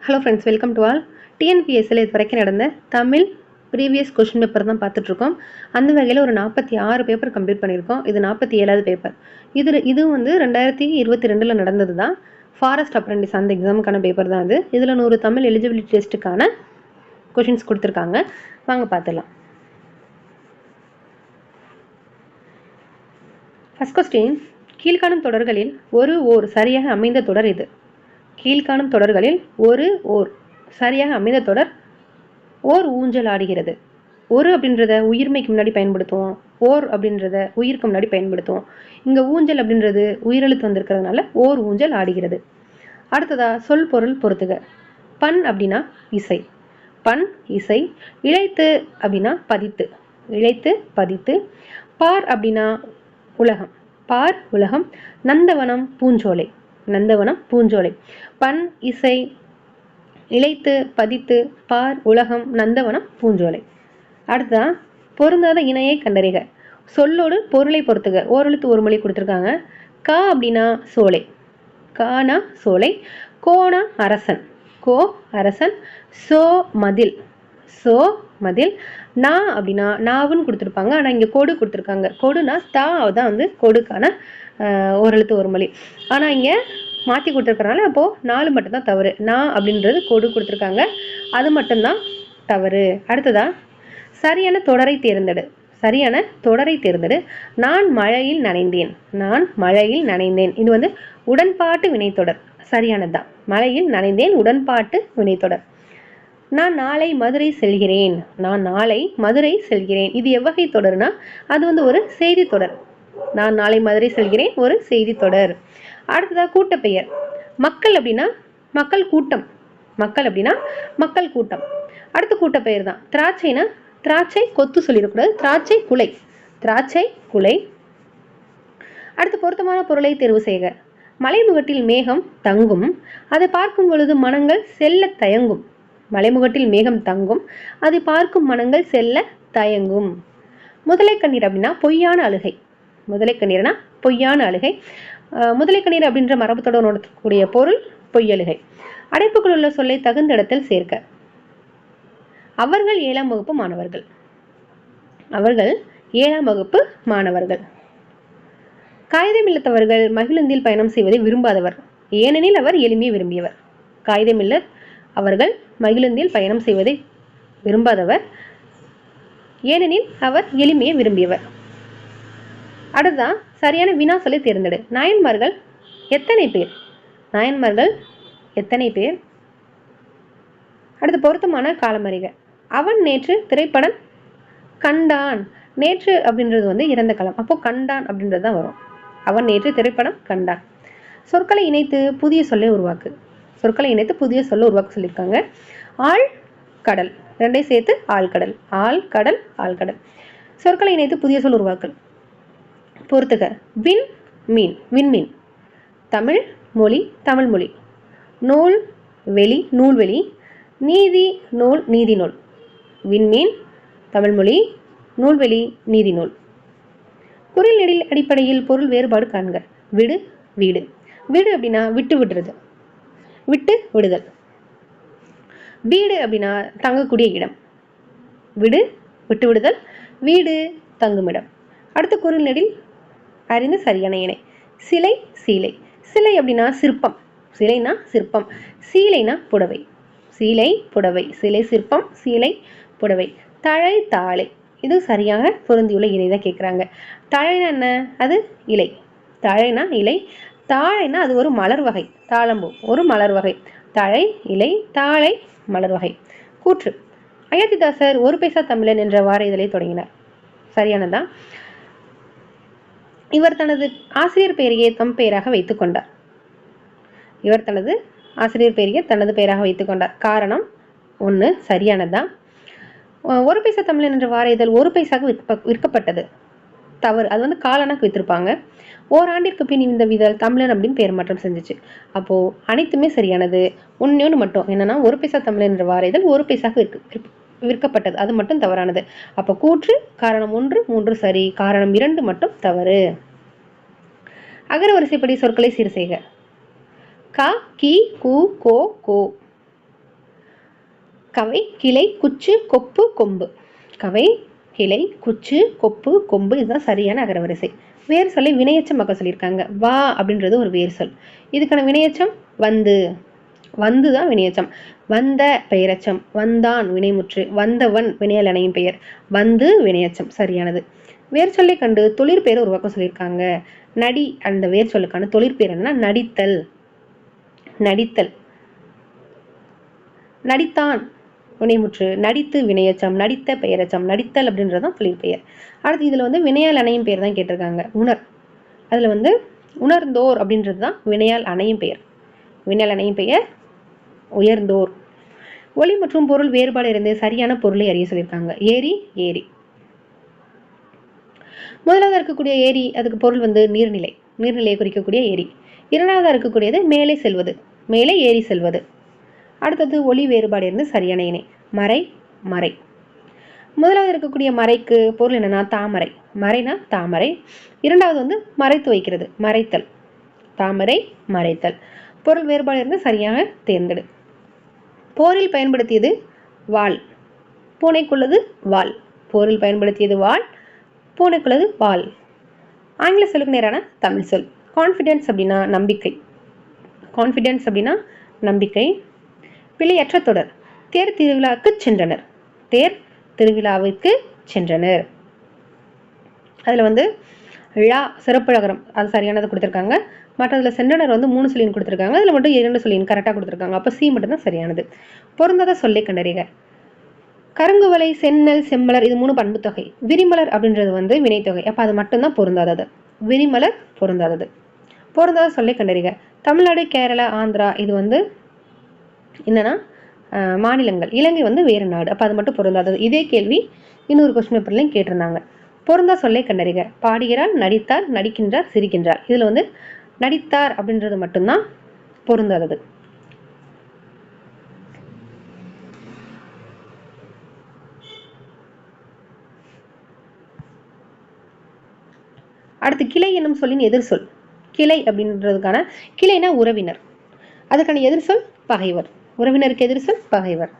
Hello friends, welcome to all. டிஎன்பிஎஸ்சியில் இது வரைக்கும் நடந்த தமிழ் ப்ரீவியஸ் கொஷின் பேப்பர் தான் பார்த்துட்ருக்கோம். அந்த வகையில் ஒரு 46 பேப்பர் கம்ப்ளீட் பண்ணியிருக்கோம். இது 47வது பேப்பர். இது வந்து 2022 நடந்தது தான். ஃபாரஸ்ட் அப்ரெண்டிஸ் அந்த எக்ஸாமுக்கான பேப்பர் தான் இது. இதில் 100 தமிழ் எலிஜிபிலிட்டி டெஸ்ட்டுக்கான கொஷின்ஸ் கொடுத்துருக்காங்க. வாங்க பார்த்துடலாம். ஃபர்ஸ்ட் கொஸ்டின், கீழ்காணும் தொடர்களில் ஓர் சரியாக அமைந்த தொடர் இது. கீழ்காணும் தொடர்களில் ஓர் சரியாக அமைந்த தொடர் ஓர் ஊஞ்சல் ஆடுகிறது. ஒரு அப்படின்றத உயிர்மைக்கு முன்னாடி பயன்படுத்துவோம், ஓர் அப்படின்றத உயிருக்கு முன்னாடி பயன்படுத்துவோம். இங்கே ஊஞ்சல் அப்படின்றது உயிரெழுத்து வந்திருக்கிறதுனால ஓர் ஊஞ்சல் ஆடுகிறது. அடுத்ததா சொல் பொருள் பொறுத்துக. பண் அப்படின்னா இசை, பண் இசை. இழைத்து அப்படின்னா பதித்து, இழைத்து பதித்து. பார் அப்படின்னா உலகம், பார் உலகம். நந்தவனம் பூஞ்சோலை, நந்தவனம் பூஞ்சோலை. பண் இசை இழைத்து பதித்து பார் உலகம் நந்தவனம் பூஞ்சோலை. அடுத்ததான் பொருந்தாத இணையை கண்டறிக. சொல்லோடு பொருளை பொறுத்துக. ஓரெழுத்து ஒரு மொழி கொடுத்துருக்காங்க. கா அப்படின்னா சோலை, கானா சோலை. கோனா அரசன், கோ அரசன். சோ மதில், சோ மதில். நா அப்படின்னா நாவுன்னு கொடுத்துருப்பாங்க, ஆனால் இங்கே கொடு கொடுத்துருக்காங்க. கொடுனா தா தான் வந்து கொடுக்கான ஓரெழுத்து ஒரு மொழி. ஆனால் இங்கே மாற்றி கொடுத்துருக்கறனால அப்போது 4 மட்டும்தான் தவறு. நான் அப்படின்றது கொடு கொடுத்துருக்காங்க, அது மட்டும்தான் தவறு. அடுத்ததா சரியான தொடரை தேர்ந்தெடு. சரியான தொடரை தேர்ந்தெடு. நான் மழையில் நனைந்தேன், நான் மழையில் நனைந்தேன். இது வந்து உடன்பாட்டு வினைத்தொடர், சரியானது தான். மழையில் நனைந்தேன் உடன்பாட்டு வினைத்தொடர். நான் நாளை மதுரை செல்கிறேன், நான் நாளை மதுரை செல்கிறேன். இது எவ்வகை தொடர்னா அது வந்து ஒரு செய்தி தொடர். நான் நாளை மதுரை செல்கிறேன் ஒரு செய்தி தொடர். அடுத்ததாக கூட்டப்பெயர். மக்கள் அப்படின்னா மக்கள் கூட்டம், மக்கள் அப்படின்னா மக்கள் கூட்டம். அடுத்து கூட்டப்பெயர் தான். திராட்சைனா திராட்சை கொத்து சொல்லிடக்கூடாது, திராட்சை குலை, திராட்சை குலை. அடுத்து பொருத்தமான பொருளை தேர்வு செய்க. மலைமுகட்டில் மேகம் தங்கும், அதை பார்க்கும் பொழுது மனங்கள் செல்ல தயங்கும். மலைமுகட்டில் மேகம் தங்கும், அதை பார்க்கும் மனங்கள் செல்ல தயங்கும். முதலை கண்ணீர் அப்படின்னா பொய்யான அழுகை, முதலை கண்ணீர்னா பொய்யான அழுகை. முதலை கண்ணீர் அப்படின்ற மரபுத்தோடு உணர்த்தக்கூடிய பொருள் பொய்யழுகை. அடைப்புக்குள் உள்ள சொல்லை தகுந்த இடத்தில் சேர்க்க. அவர்கள் 7ஆம் வகுப்பு மாணவர்கள், அவர்கள் 7ஆம் வகுப்பு மாணவர்கள். காகிதமில்லத்தவர்கள் மகிழுந்தில் பயணம் செய்வதை விரும்பாதவர், ஏனெனில் அவர் எளிமையை விரும்பியவர். காகிதமில்லர் அவர்கள் மகிழுந்தில் பயணம் செய்வதை விரும்பாதவர், ஏனெனில் அவர் எளிமையை விரும்பியவர். அடுத்ததான் சரியான வினா சொல்லி தேர்ந்தெடு. நாயன்மார்கள் எத்தனை பேர், நாயன்மார்கள் எத்தனை பேர். அடுத்து பொருத்தமான காலமறிக. அவன் நேற்று திரைப்படம் கண்டான். நேற்று அப்படின்றது வந்து இறந்த காலம், அப்போ கண்டான் அப்படின்றது தான் வரும். அவன் நேற்று திரைப்படம் கண்டான். சொற்களை இணைத்து புதிய சொல்லை உருவாக்கு. சொற்களை இணைத்து புதிய சொல்லை உருவாக்க சொல்லியிருக்காங்க. ஆள் கடல், ரெண்டையும் சேர்த்து ஆழ்கடல், ஆள் கடல் ஆழ்கடல். சொற்களை இணைத்து புதிய சொல் உருவாக்கல். பொறுத்துக. விண் மீன், விண்மீன். தமிழ் மொழி, தமிழ் மொழி. நூல் வெளி, நூல்வெளி. நீதி நூல், நீதி நூல். விண்மீன் தமிழ் மொழி, நூல்வெளி நீதி நூல். குரில் நெடில் அடிப்படையில் பொருள் வேறுபாடு காண்க. விடு வீடு. வீடு அப்படின்னா விட்டு விடுறது, விட்டு விடுதல். வீடு அப்படின்னா தங்கக்கூடிய இடம், விடு விட்டு விடுதல். வீடு தங்குமிடம். அடுத்த குரில் நெடில் அறிந்து சரியான இணை. சிலை சீலை. சிலை அப்படின்னா சிற்பம், சிலைனா சிற்பம். சீலைனா புடவை, சீலை புடவை. சிலை சிற்பம், சீலை புடவை. தழை தாளை, இது சரியாக பொருந்தியுள்ள இணை தான் கேட்குறாங்க. தழைனா என்ன, அது இலை. தழைனா இலை. தாழைனா அது ஒரு மலர் வகை, தாழம்பூ ஒரு மலர் வகை. தழை இலை, தாழை மலர் வகை. கூற்று. அயோத்திதாசர் ஒரு பைசா தமிழன் என்ற வார இதழை தொடங்கினார், சரியானதான். இவர் தனது ஆசிரியர் பெயரையே தம் பெயராக வைத்துக் கொண்டார். இவர் தனது ஆசிரியர் பெயரையே தனது பெயராக வைத்துக் கொண்டார். காரணம் 1 சரியானதான். ஒரு பைசா தமிழன் என்ற வார இதழ் 1 பைசாக்கு விற்கப்பட்டது, தவறு. அது வந்து காலனாக்கு வித்திருப்பாங்க. ஓராண்டிற்கு பின் இந்த இதழ் தமிழன் அப்படின்னு பெயர் மாற்றம் செஞ்சிச்சு. அப்போ அனைத்துமே சரியானது. ஒன்று மட்டும் என்னன்னா 1 பைசா தமிழன் என்ற வார இதழ் 1 பைசாக்கு விற்கப்பட்டது, அது மட்டும் தவறானது. அப்போ கூற்று காரணம் 1 3 சரி, காரணம் 2 மட்டும் தவறு. அகர வரிசைப்படி சொற்களை சீர் செய்க. க கி கு கோ கோ. கவை, கிளை, குச்சு, கொப்பு, கொம்பு. கவை, கிளை, குச்சு, கொப்பு, கொம்பு, இதுதான் சரியான அகரவரிசை. வேர் சொல்லை வினையச்சமாக்க சொல்லியிருக்காங்க. வா அப்படின்றது ஒரு வேர் சொல். இதுக்கான வினையச்சம் வந்து. வந்து தான் வினையச்சம். வந்த பெயரச்சம், வந்தான் வினைமுற்று, வந்தவன் வினையால் அணையும் பெயர், வந்து வினையச்சம். சரியானது. வேர் சொல்லை கண்டு தொழிற்பெயர் உருவாக்க சொல்லியிருக்காங்க. நடி அந்த வேர் சொல்லுக்கான தொழிற்பெயர் என்னன்னா நடித்தல். நடித்தல். நடித்தான் வினைமுற்று, நடித்து வினையச்சம், நடித்த பெயரச்சம், நடித்தல் அப்படின்றதான் தொழிற்பெயர். அடுத்து இதுல வந்து வினையால் அணையும் பெயர் தான் கேட்டிருக்காங்க. உணர். அதுல வந்து உணர்ந்தோர் அப்படின்றது தான் வினையால் அணையும் பெயர். வினையால் அணையும் பெயர் உயர்ந்தோர். ஒலி மற்றும் பொருள் வேறுபாடு இருந்து சரியான பொருளை அறிய சொல்லியிருக்காங்க. ஏரி, ஏரி. முதலாவது இருக்கக்கூடிய ஏரி, அதுக்கு பொருள் வந்து நீர்நிலை, நீர்நிலையை குறிக்கக்கூடிய ஏரி. இரண்டாவதாக இருக்கக்கூடியது மேலே செல்வது, மேலே ஏறி செல்வது. அடுத்தது ஒலி வேறுபாடு இருந்து சரியான இணை. மறை, மறை. முதலாவது இருக்கக்கூடிய மறைக்கு பொருள் என்னன்னா தாமரை. மறைனா தாமரை. இரண்டாவது வந்து மறைத்து வைக்கிறது, மறைத்தல். தாமரை, மறைத்தல். பொருள் வேறுபாடு இருந்து சரியாக தேர்ந்தெடு. போரில் பயன்படுத்தியது வாள், பூனைக்குள்ளது வாள். போரில் பயன்படுத்தியது வாள், பூனைக்குள்ளது வாள். ஆங்கில சொல்லுக்கு நேரான தமிழ் சொல். கான்ஃபிடென்ஸ் அப்படின்னா நம்பிக்கை. கான்ஃபிடென்ஸ் அப்படின்னா நம்பிக்கை. பிழையற்ற தொடர். தேர் திருவிழாவுக்கு சென்றனர். தேர் திருவிழாவிற்கு சென்றனர். அதில் வந்து ழா சிறப்புழகரம் அது சரியானது கொடுத்துருக்காங்க. மற்றதில் சென்றனர் வந்து 3 சொல்லின் கொடுத்துருக்காங்க. அதில் மட்டும் 2 சொல்லின் கரெக்டாக கொடுத்துருக்காங்க. அப்போ சி மட்டும்தான் சரியானது. பொருந்தாத சொல்லை கண்டறிக. கருங்குவலை, செந்நெல், செம்மலர் இது 3 பண்பு தொகை. விரிமலர் அப்படின்றது வந்து வினைத்தொகை. அப்போ அது மட்டும்தான் பொருந்தாதது. விரிமலர் பொருந்தாதது. பொருந்தாத சொல்லை கண்டறிக. தமிழ்நாடு, கேரளா, ஆந்திரா இது வந்து என்னன்னா மாநிலங்கள். இலங்கை வந்து வேறு நாடு. அப்போ அது மட்டும் பொருந்தாதது. இதே கேள்வி இன்னொரு கொஸ்டின் பேப்பர்லையும் கேட்டிருந்தாங்க. பொருந்தா சொல்லை கண்டறிக. பாடுகிறார், நடித்தார், நடிக்கின்றார், சிரிக்கின்றார். இதில் வந்து நடித்தார் அப்படின்றது மட்டும்தான் பொருந்தாதது. அடுத்து கிளை என்னும் சொல்லின் எதிர் சொல். கிளை அப்படின்றதுக்கான கிளைனா உறவினர். அதுக்கான எதிர் சொல் பகைவர். உறவினருக்கு எதிர் சொல் பகைவர்.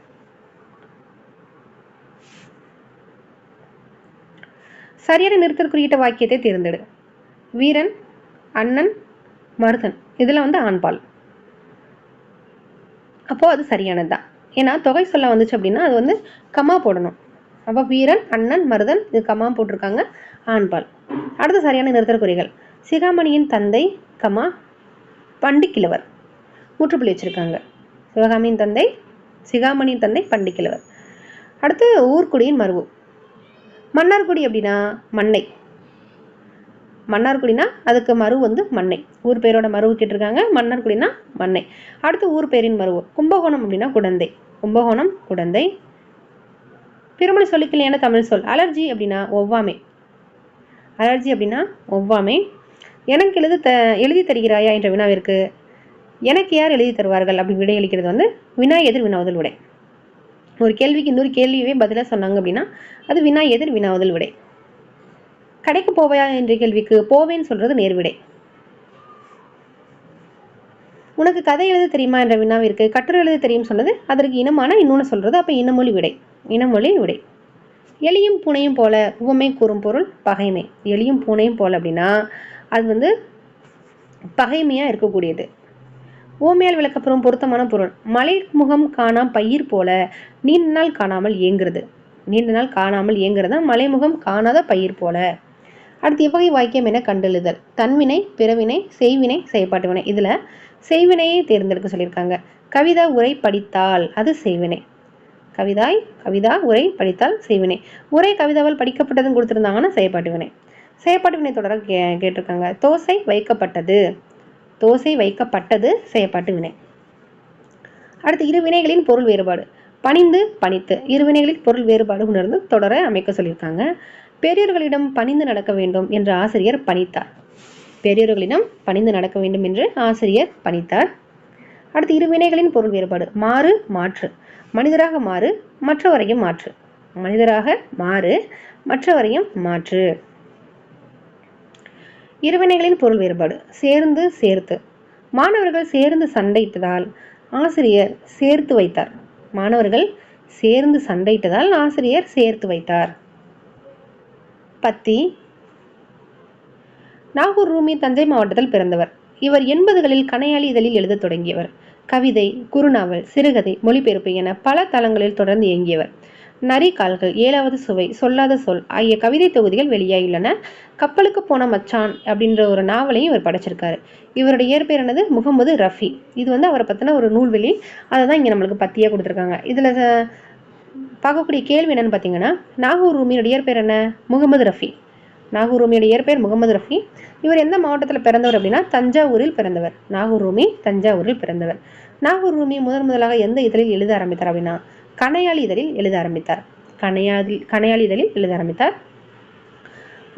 சரியான நிறுத்தல் குறியிட்ட வாக்கியத்தை தேர்ந்தெடு. வீரன், அண்ணன், மருதன் இதெல்லாம் வந்து ஆண்பால். அப்போ அது சரியானது தான். ஏன்னா தொகை சொல்ல வந்துச்சு அப்படின்னா அது வந்து கமா போடணும். அப்போ வீரன், அண்ணன், மருதன் இது கமா போட்டிருக்காங்க, ஆண்பால். அடுத்து சரியான நிறுத்தல் குறிகள். சிகாமணியின் தந்தை கமா பண்டிக்கிழவர் முற்றுப்புள்ளி வச்சிருக்காங்க. சிவகாமியின் தந்தை, சிகாமணியின் தந்தை பண்டிக்கிழவர். அடுத்து ஊர்க்குடியின் மருவு. மன்னார்குடி அப்படின்னா மண்ணை. மன்னார்குடினா அதுக்கு மறு வந்து மண்ணை. ஊர் பேரோட மருவு கேட்டிருக்காங்க. மன்னார்குடினா மண்ணை. அடுத்து ஊர் பேரின் மருவு. கும்பகோணம் அப்படின்னா குடந்தை. கும்பகோணம் குடந்தை. பிறமொழி சொல்லிக்கலையான தமிழ் சொல். அலர்ஜி அப்படின்னா ஒவ்வாமை. அலர்ஜி அப்படின்னா ஒவ்வாமை. எனக்கு எழுதி தருகிறாயா என்ற வினாவிற்கு எனக்கு யார் எழுதி தருவார்கள் அப்படி விடையளிக்கிறது வந்து வினா எதிர் வினாவுதல் விடை. ஒரு கேள்விக்கு இன்னொரு கேள்வியே பதிலாக சொன்னாங்க அப்படின்னா அது வினா எதிர் வினாவுதல் விடை. கடைக்கு போவையா என்ற கேள்விக்கு போவேன்னு சொல்றது நேர்விடை. உனக்கு கதை எழுத தெரியுமா என்ற வினாவிற்கு கட்டுரை எழுத தெரியும் சொன்னது அதற்கு இனமான இன்னொன்று சொல்றது. அப்ப இனமொழி விடை. இனமொழி விடை. எலியும் பூனையும் போல உவமை கூறும் பொருள் பகைமை. எலியும் பூனையும் போல அப்படின்னா அது வந்து பகைமையா இருக்கக்கூடியது. ஓமையால் விளக்கப்பெறும் பொருத்தமான பொருள். மலைமுகம் காணாம் பயிர் போல நீண்ட நாள் காணாமல் இயங்குறது. நீண்ட நாள் காணாமல் இயங்குறதா மலைமுகம் காணாத பயிர் போல. அடுத்து எவ்வகை வாக்கியம் என கண்டெழுதல். தன்வினை, பிறவினை, செய்வினை, செயற்பாட்டு வினை. இதுல செய்வினையை தேர்ந்தெடுக்க சொல்லியிருக்காங்க. கவிதா உரை படித்தால் அது செய்வினை. கவிதா உரை படித்தால் செய்வினை. உரை கவிதாவால் படிக்கப்பட்டதுன்னு கொடுத்துருந்தாங்கன்னா செயற்பாட்டு வினை. செயற்பாட்டு வினை தொடர கேட்டிருக்காங்க. தோசை வைக்கப்பட்டது. தோசை வைக்கப்பட்டது செயற்பாட்டு வினை. அடுத்து இரு வினைகளின் பொருள் வேறுபாடு. பணிந்து, பணித்து. இரு வினைகளின் பொருள் வேறுபாடு உணர்ந்து தொடர அமைக்க சொல்லியிருக்காங்க. பெரியோர்களிடம் பணிந்து நடக்க வேண்டும் என்று ஆசிரியர் பணித்தார். பெரியோர்களிடம் பணிந்து நடக்க வேண்டும் என்று ஆசிரியர் பணித்தார். அடுத்து இரு வினைகளின் பொருள் வேறுபாடு. மாறு, மாற்று. மனிதராக மாறு, மற்றவரையும் மாற்று. மனிதராக மாறு, மற்றவரையும் மாற்று. இருவினைகளின் பொருள் வேறுபாடு. சேர்ந்து, சேர்த்து. மாணவர்கள் சேர்ந்து சண்டையிட்டதால் ஆசிரியர் சேர்த்து வைத்தார். மாணவர்கள் சேர்ந்து சண்டையிட்டதால் ஆசிரியர் சேர்த்து வைத்தார். பத்தி. நாகூர் ரூமி தஞ்சை மாவட்டத்தில் பிறந்தவர். இவர் 80களில் கணையாளி இதழில் எழுதத் தொடங்கியவர். கவிதை, குறுநாவல், சிறுகதை, மொழிபெயர்ப்பு என பல தளங்களில் தொடர்ந்து இயங்கியவர். நரிக்கால்கள், 7வது சுவை, சொல்லாத சொல் ஆகிய கவிதை தொகுதிகள் வெளியாகியுள்ளன. கப்பலுக்கு போன மச்சான் அப்படின்ற ஒரு நாவலையும் இவர் படைச்சிருக்காரு. இவருடைய இயற்பெயர் என்னது? முகமது ரஃபி. இது அவரை பற்றின ஒரு நூல்வெளி. அதை தான் இங்கே நம்மளுக்கு பத்தியாக கொடுத்துருக்காங்க. இதில் பார்க்கக்கூடிய கேள்வி என்னன்னு பார்த்தீங்கன்னா, நாகூர் ரூமியோட இயற்பெயர் என்ன? முகமது ரஃபி. நாகூர் ரூமியோட இயற்பெயர் முகமது ரஃபி. இவர் எந்த மாவட்டத்தில் பிறந்தவர் அப்படின்னா தஞ்சாவூரில் பிறந்தவர். நாகூர் ரூமி தஞ்சாவூரில் பிறந்தவர். நாகூர் ரூமி முதலாக எந்த இதழில் எழுத ஆரம்பித்தார் அப்படின்னா கணையாளி இதழில் எழுத ஆரம்பித்தார். கணையாளி இதழில் எழுத ஆரம்பித்தார்.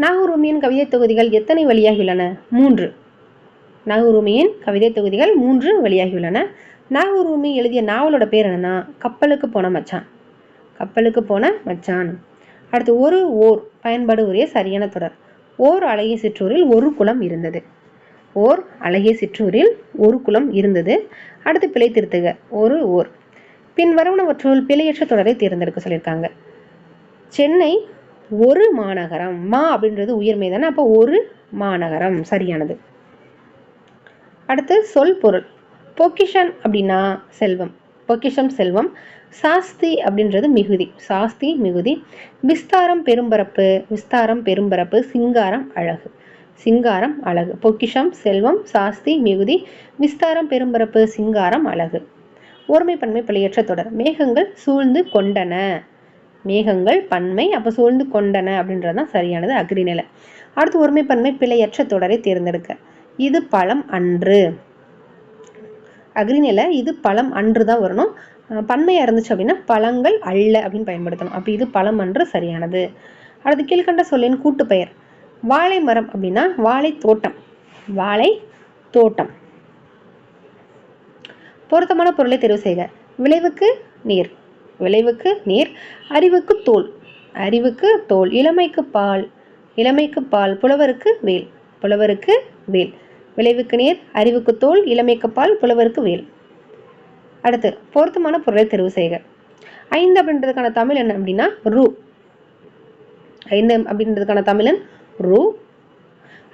நாகூர் ரூமியின் கவிதை தொகுதிகள் எத்தனை வெளியாகியுள்ளன? 3. நாகூர் ரூமியின் கவிதை தொகுதிகள் 3 வெளியாகியுள்ளன. நாகூர் ரூமி எழுதிய நாவலோட பேர் என்னன்னா கப்பலுக்கு போன மச்சான். கப்பலுக்கு போன மச்சான். அடுத்து ஒரு ஓர் பயன்பாடு உரிய சரியான தொடர். ஓர் அழகிய சிற்றூரில் ஒரு குளம் இருந்தது. ஓர் அழகிய சிற்றூரில் ஒரு குளம் இருந்தது. அடுத்து பிழை திருத்துக. ஒரு ஓர். பின் வருவனவற்றுள் பிழையற்ற தொடரை தேர்ந்தெடுக்க சொல்லியிருக்காங்க. சென்னை ஒரு மாநகரம். மா அப்படின்றது உயர்மை தானே, அப்போ ஒரு மாநகரம் சரியானது. அடுத்து சொல் பொருள். பொக்கிஷன் அப்படின்னா செல்வம். பொக்கிஷம் செல்வம். சாஸ்தி அப்படின்றது மிகுதி. சாஸ்தி மிகுதி. விஸ்தாரம் பெரும்பரப்பு. விஸ்தாரம் பெரும்பரப்பு. சிங்காரம் அழகு. சிங்காரம் அழகு. பொக்கிஷம் செல்வம், சாஸ்தி மிகுதி, விஸ்தாரம் பெரும்பரப்பு, சிங்காரம் அழகு. ஒருமை பன்மை பிழையற்ற தொடர். மேகங்கள் சூழ்ந்து கொண்டன. மேகங்கள் பன்மை, அப்போ சூழ்ந்து கொண்டன அப்படின்றதுதான் சரியானது. அக்ரிநிலை. அடுத்து ஒருமை பன்மை பிழையற்ற தொடரை தேர்ந்தெடுக்க. இது பழம் அன்று. அக்ரிநிலை இது பழம் அன்று தான் வரணும். பன்மையா இருந்துச்சு அப்படின்னா பழங்கள் அல்ல அப்படின்னு பயன்படுத்தணும். அப்போ இது பழம் அன்று சரியானது. அடுத்து கீழ்கண்ட சொல்லின் கூட்டு பெயர். வாழை மரம் அப்படின்னா வாழை தோட்டம். வாழை தோட்டம். பொருத்தமான பொருளை தேர்வு செய்க. விளைவுக்கு நீர். விளைவுக்கு நீர். அறிவுக்கு தோல். அறிவுக்கு தோல். இளமைக்கு பால். இளமைக்கு பால். புலவருக்கு வேல். புலவருக்கு வேல். விளைவுக்கு நீர், அறிவுக்கு தோல், இளமைக்கு பால், புலவருக்கு வேல். அடுத்து பொருத்தமான பொருளை தேர்வு செய்க. 5 அப்படின்றதுக்கான தமிழ் என்ன அப்படின்னா ரூ. 5 அப்படின்றதுக்கான தமிழன் ரூ.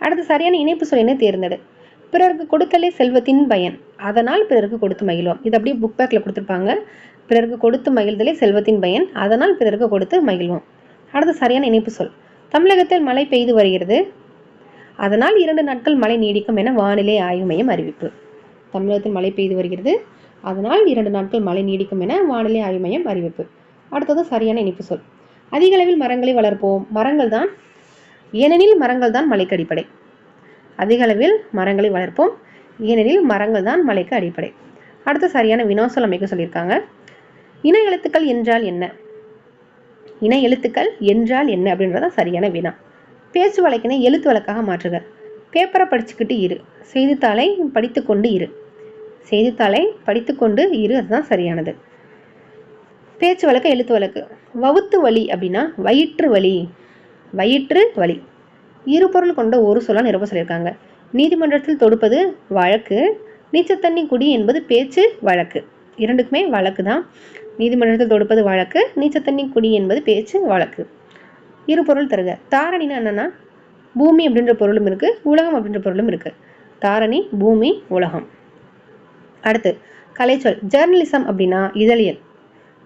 அடுத்து சரியான இணைப்பு சொல்லினை தேர்ந்தெடு. பிறருக்கு கொடுத்தலே செல்வத்தின் பயன், அதனால் பிறருக்கு கொடுத்து மகிழ்வோம். இது அப்படியே புக் பேக்கில் கொடுத்துருப்பாங்க. பிறருக்கு கொடுத்து மகிழ்தலே செல்வத்தின் பயன், அதனால் பிறருக்கு கொடுத்து மகிழ்வோம். அடுத்து சரியான இணைப்பு சொல். தமிழகத்தில் மழை பெய்து வருகிறது, அதனால் 2 நாட்கள் மழை நீடிக்கும் என வானிலை ஆய்வு மையம் அறிவிப்பு. தமிழகத்தில் மழை பெய்து வருகிறது, அதனால் 2 நாட்கள் மழை நீடிக்கும் என வானிலை ஆய்வு மையம் அறிவிப்பு. அடுத்தது சரியான இணைப்பு சொல். அதிக அளவில் மரங்களை வளர்ப்போம், மரங்கள் தான், ஏனெனில் மரங்கள் தான் மலைக்கு அடிப்படை. அதிக அளவில் மரங்களை வளர்ப்போம், ஏனெனில் மரங்கள் தான் மலைக்கு அடிப்படை. அடுத்து சரியான வினாசொல் அமைக்க சொல்லியிருக்காங்க. இன எழுத்துக்கள் என்றால் என்ன? இன எழுத்துக்கள் என்றால் என்ன அப்படின்றத சரியான வினா. பேச்சு வழக்கினை எழுத்து வழக்காக மாற்றுக. பேப்பரை படிச்சுக்கிட்டு இரு, செய்தித்தாளை படித்து கொண்டு இரு. செய்தித்தாளை படித்து கொண்டு இரு, அதுதான் சரியானது. பேச்சு வழக்கு எழுத்து வழக்கு. வவுத்து வலி அப்படின்னா வயிற்று வலி. வயிற்று வலி. இரு பொருள் கொண்ட ஒரு சொல்ல நிரப்ப சொல்லியிருக்காங்க. நீதிமன்றத்தில் தொடுப்பது வழக்கு, நீச்சத்தண்ணி குடி என்பது பேச்சு வழக்கு. இரண்டுக்குமே வழக்கு தான். நீதிமன்றத்தில் தொடுப்பது வழக்கு, நீச்சத்தண்ணி குடி என்பது பேச்சு வழக்கு. இரு பொருள் தருக. தாரணின்னா என்னன்னா பூமி அப்படின்ற பொருளும் இருக்கு, உலகம் அப்படின்ற பொருளும் இருக்கு. தாரணி, பூமி, உலகம். அடுத்து கலைச்சொல். ஜேர்னலிசம் அப்படின்னா இதழியல்.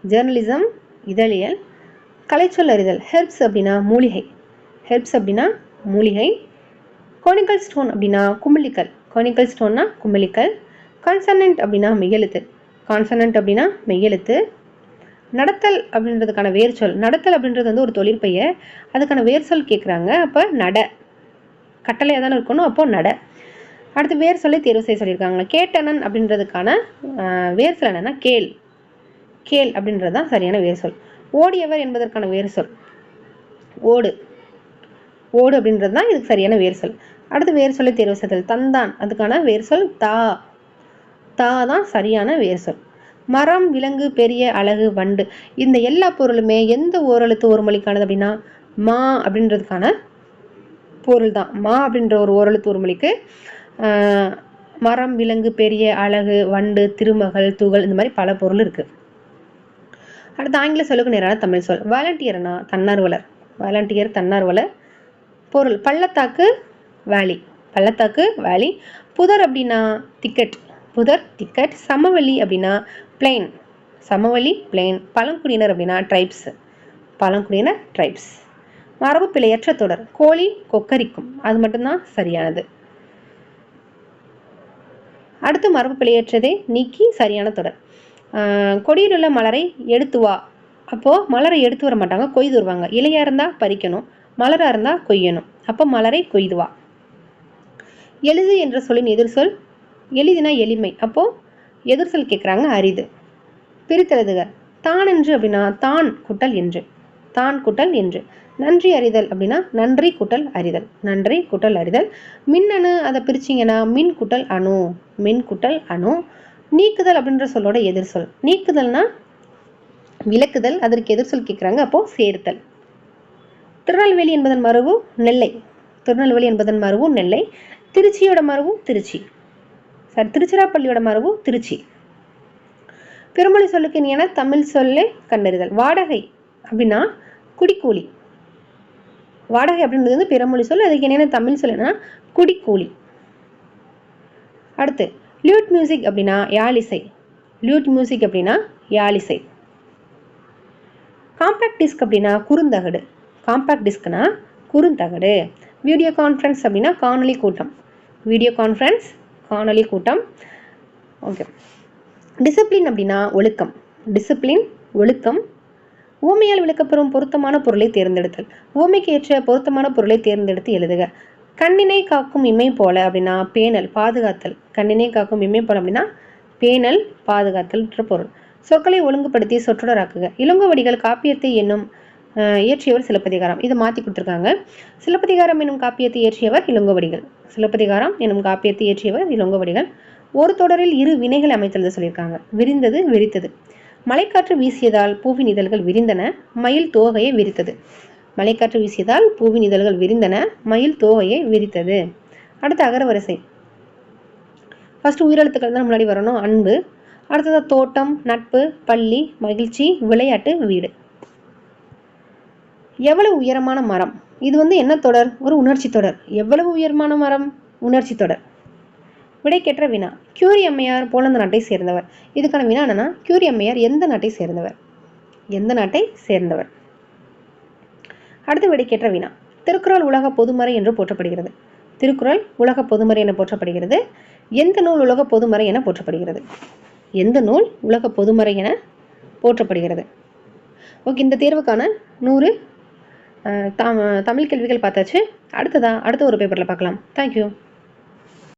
ஜேர்னலிசம் இதழியல். கலைச்சொல் அறிதல். ஹெர்ப்ஸ் அப்படின்னா மூலிகை. ஹெர்ப்ஸ் அப்படின்னா மூலிகை. கோனிக்கல் ஸ்டோன் அப்படின்னா குமிழிக்கல். கோனிக்கல் ஸ்டோன்னா குமிழிக்கல். கான்சனன்ட் அப்படின்னா மெய்யெழுத்து. கான்சனன்ட் அப்படின்னா மெய்யெழுத்து. நடத்தல் அப்படின்றதுக்கான வேர் சொல். நடத்தல் அப்படின்றது ஒரு தொழிற்பெயர், அதுக்கான வேர் சொல் கேட்குறாங்க. அப்போ நட, கட்டளையாக தானே இருக்கணும், அப்போ நட. அடுத்து வேர் சொல்லை தேர்வு செய்ய சொல்லியிருக்காங்க. கேட்டனன் அப்படின்றதுக்கான வேர் சொல் என்னன்னா கேள். கேள் அப்படின்றது தான் சரியான வேர் சொல். ஓடியவர் என்பதற்கான வேர் சொல் ஓடு. ஓடு அப்படின்றது தான் இதுக்கு சரியான வேர் சொல். அடுத்து வேர் சொல்லை தேர்வு செய்தல். தந்தான், அதுக்கான வேர் சொல் தா. தா தான் சரியான வேர் சொல். மரம், விலங்கு, பெரிய, அழகு, வண்டு, இந்த எல்லா பொருளுமே எந்த ஓரெழுத்து ஒரு மொழிக்கானது அப்படின்னா மா அப்படின்றதுக்கான பொருள் தான். மா அப்படின்ற ஒரு ஓரெழுத்து ஒரு மொழிக்கு மரம், விலங்கு, பெரிய, அழகு, வண்டு, திருமகள், துகள், இந்த மாதிரி பல பொருள் இருக்கு. அடுத்து ஆங்கில சொல்லுக்கு நேரான தமிழ் சொல். வாலண்டியர்னா தன்னார்வலர். வாலண்டியர் தன்னார்வலர். பொருள் பள்ளத்தாக்கு வேலி. பள்ளத்தாக்கு வேலி. புதர் அப்படின்னா திக்கெட். புதர் திக்கெட். சமவெளி அப்படின்னா பிளெயின். சமவெளி பிளெயின். பழங்குடியினர் அப்படின்னா ட்ரைப்ஸ். பழங்குடியினர் ட்ரைப்ஸ். மரபு பிழையற்ற தொடர். கோழி கொக்கரிக்கும். அது மட்டும்தான் சரியானது. அடுத்து மரபு பிழையற்றதை நீக்கி சரியான தொடர். கொடியில் உள்ள மலரை எடுத்து வா. அப்போது மலரை எடுத்து வர மாட்டாங்க, கொய்து வருவாங்க. இலையாக இருந்தால் பறிக்கணும், மலராக இருந்தால் கொய்யணும். அப்போ மலரை கொய்து வா. எளிது என்ற சொல்லின் எதிர்சொல். எளிதுனா எளிமை. அப்போது எதிர்சொல் கேட்குறாங்க அரிது. பிரித்தெழுதுக. தான் என்று அப்படின்னா தான் குட்டல் என்று. தான் குட்டல் என்று. நன்றி அறிதல் அப்படின்னா நன்றி குட்டல் அறிதல். நன்றி குட்டல் அறிதல். மின்னணு அதை பிரிச்சிங்கன்னா மின் குட்டல் அணு. மின் குட்டல் அணு. நீக்குதல் அப்படின்ற சொல்லோட எதிர்சொல். நீக்குதல்னா விளக்குதல், அதற்கு எதிர்சொல் கேட்குறாங்க, அப்போ சேர்த்தல். திருநெல்வேலி என்பதன் மரபு நெல்லை. திருநெல்வேலி என்பதன் மரபு நெல்லை. திருச்சியோட மரபு திருச்சி. திருச்சிராப்பள்ளியோட மரபு திருச்சி. பிறமொழி சொல்லுக்கு இணையான தமிழ் சொல்லை கண்டறிதல். வாடகை அப்படின்னா குடிக்கூலி. வாடகை அப்படின்றது வந்து பிறமொழி சொல், அதுக்கு இணையான தமிழ் சொல் என்னன்னா குடிக்கூலி. அடுத்து லியூட் மியூசிக் அப்படின்னா யாழிசை. லியூட் மியூசிக் அப்படின்னா யாழிசை. காம்பேக்ட் டிஸ்க் அப்படின்னா குறுந்தகடு. காம்பேக்ட் டிஸ்க்னா குறுந்தகடு. வீடியோ கான்ஃபரன்ஸ் அப்படின்னா காணொலி கூட்டம். வீடியோ கான்ஃபரன்ஸ் காணொலி கூட்டம். ஓகே. டிசிப்ளின் அப்படின்னா ஒழுக்கம். டிசிப்ளின் ஒழுக்கம். ஊமையால் விளக்கப்பெறும் பொருத்தமான பொருளை தேர்ந்தெடுத்தல். ஊமைக்கு ஏற்ற பொருத்தமான பொருளை தேர்ந்தெடுத்து எழுதுக. கண்ணினை காக்கும் இமை போல அப்படின்னா பேணல் பாதுகாத்தல். கண்ணினை காக்கும் இமை போல அப்படின்னா பேணல் பாதுகாத்தல் பொருள். சொற்களை ஒழுங்குபடுத்தி சொற்றொடராக்குக. இளங்கோவடிகள் காப்பியத்தை என்னும் இயற்றியவர் சிலப்பதிகாரம். இதை மாற்றி கொடுத்துருக்காங்க. சிலப்பதிகாரம் என்னும் காப்பியத்தை இயற்றியவர் இளங்கோவடிகள். சிலப்பதிகாரம் என்னும் காப்பியத்தை இயற்றியவர் இளங்கோவடிகள். ஒரு தொடரில் இரு வினைகள் அமைத்தல் சொல்லியிருக்காங்க. விரிந்தது விரித்தது. மலைக்காற்று வீசியதால் பூவின் இதழ்கள் விரிந்தன, மயில் தோகையை விரித்தது. மலைக்காற்று வீசியதால் பூவின் இதழ்கள் விரிந்தன, மயில் தோகையை விரித்தது. அடுத்து அகரவரிசை. ஃபர்ஸ்ட் உயிரெழுத்துக்கள் தான் முன்னாடி வரணும். அன்பு. அடுத்தது தோட்டம், நட்பு, பள்ளி, மகிழ்ச்சி, விளையாட்டு, வீடு. எவ்வளவு உயரமான மரம். இது வந்து என்ன தொடர்? ஒரு உணர்ச்சி தொடர். எவ்வளவு உயரமான மரம்? உணர்ச்சி தொடர். விடைக்கேற்ற வினா. கியூரி அம்மையார் போலந்து நாட்டை சேர்ந்தவர். இதுக்கான வினா என்னன்னா கியூரி அம்மையார் எந்த நாட்டை சேர்ந்தவர்? எந்த நாட்டை சேர்ந்தவர்? அடுத்து விடைக்கேற்ற வினா. திருக்குறள் உலக பொதுமறை என்று போற்றப்படுகிறது. திருக்குறள் உலக பொதுமறை என போற்றப்படுகிறது. எந்த நூல் உலக பொதுமறை என போற்றப்படுகிறது? எந்த நூல் உலக பொதுமறை என போற்றப்படுகிறது? ஓகே, இந்த தேர்வுக்கான 100 தமிழ் கேள்விகள் பார்த்தாச்சு. அடுத்த ஒரு பேப்பரில் பார்க்கலாம். தேங்க்யூ.